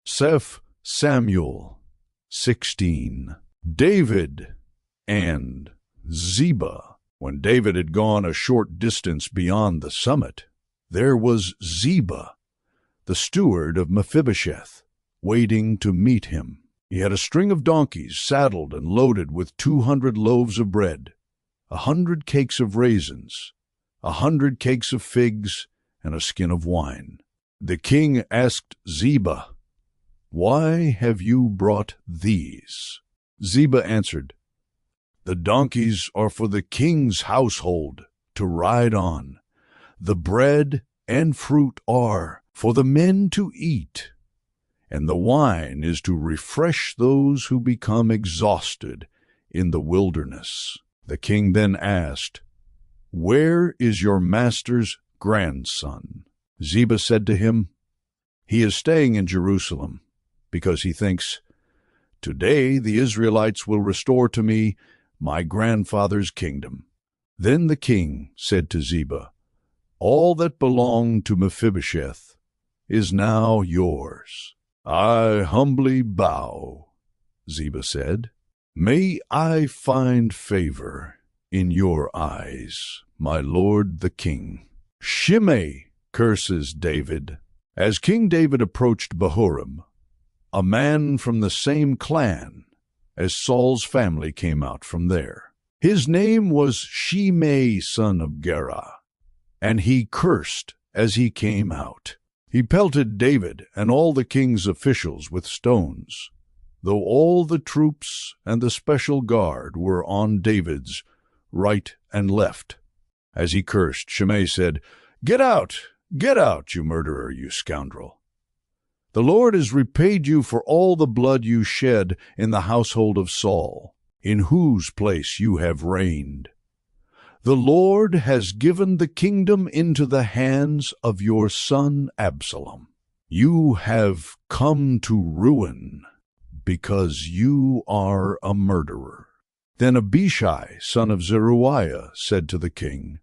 Seth Samuel 16. David and Ziba. When David had gone a short distance beyond the summit, there was Ziba, the steward of Mephibosheth, waiting to meet him. He had a string of donkeys saddled and loaded with 200 loaves of bread, 100 cakes of raisins, 100 cakes of figs, and a skin of wine. The king asked Ziba, "Why have you brought these?" Ziba answered, "The donkeys are for the king's household to ride on. The bread and fruit are for the men to eat, and the wine is to refresh those who become exhausted in the wilderness." The king then asked, "Where is your master's grandson?" Ziba said to him, "He is staying in Jerusalem, because he thinks, 'Today the Israelites will restore to me my grandfather's kingdom.'" Then the king said to Ziba, "All that belonged to Mephibosheth is now yours." "I humbly bow," Ziba said. "May I find favor in your eyes, my lord the king." Shimei curses David. As King David approached Bahurim, a man from the same clan as Saul's family came out from there. His name was Shimei, son of Gera, and he cursed as he came out. He pelted David and all the king's officials with stones, though all the troops and the special guard were on David's right and left. As he cursed, Shimei said, "Get out! Get out, you murderer, you scoundrel! The Lord has repaid you for all the blood you shed in the household of Saul, in whose place you have reigned. The Lord has given the kingdom into the hands of your son Absalom. You have come to ruin because you are a murderer." Then Abishai, son of Zeruiah, said to the king,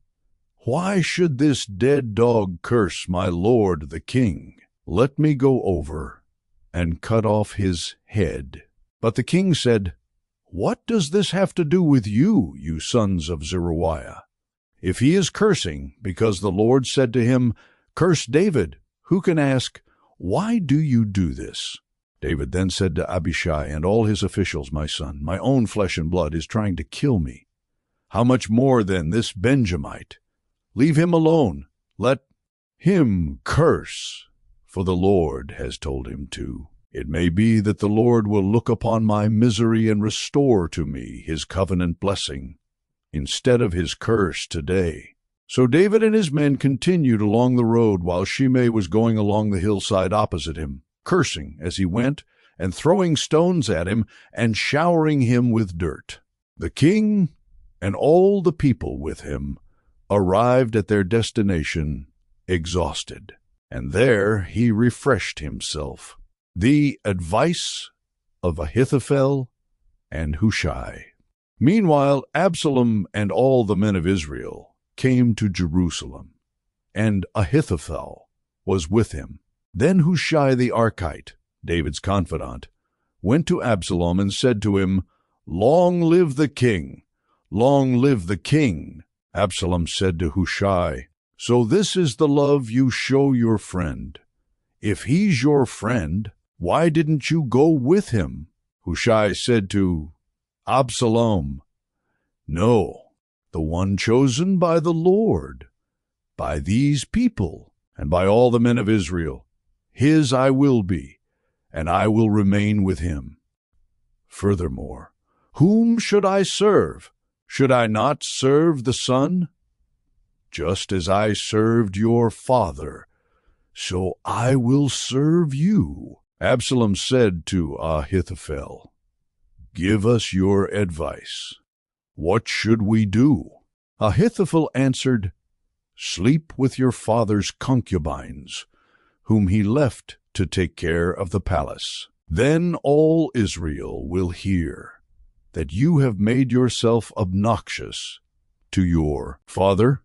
"Why should this dead dog curse my lord the king? Let me go over and cut off his head." But the king said, "What does this have to do with you, you sons of Zeruiah? If he is cursing because the Lord said to him, 'Curse David,' who can ask, 'Why do you do this?'" David then said to Abishai and all his officials, "My son, my own flesh and blood, is trying to kill me. How much more then this Benjamite? Leave him alone. Let him curse, for the Lord has told him to. It may be that the Lord will look upon my misery and restore to me his covenant blessing, instead of his curse today." So David and his men continued along the road while Shimei was going along the hillside opposite him, cursing as he went and throwing stones at him and showering him with dirt. The king and all the people with him arrived at their destination exhausted, and there he refreshed himself. The advice of Ahithophel and Hushai. Meanwhile, Absalom and all the men of Israel came to Jerusalem, and Ahithophel was with him. Then Hushai the Archite, David's confidant, went to Absalom and said to him, "Long live the king! Long live the king!" Absalom said to Hushai, "So this is the love you show your friend. If he's your friend, why didn't you go with him?" Hushai said to Absalom, "No, the one chosen by the Lord, by these people, and by all the men of Israel, his I will be, and I will remain with him. Furthermore, whom should I serve? Should I not serve the Son? Just as I served your father, so I will serve you." Absalom said to Ahithophel, "Give us your advice. What should we do?" Ahithophel answered, "Sleep with your father's concubines, whom he left to take care of the palace. Then all Israel will hear that you have made yourself obnoxious to your father,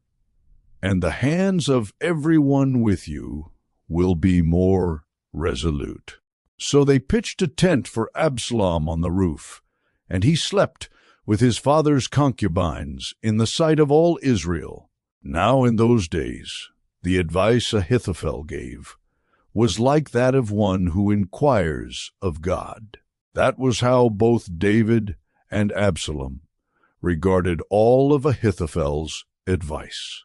and the hands of everyone with you will be more resolute." So they pitched a tent for Absalom on the roof, and he slept with his father's concubines in the sight of all Israel. Now in those days, the advice Ahithophel gave was like that of one who inquires of God. That was how both David and Absalom regarded all of Ahithophel's advice.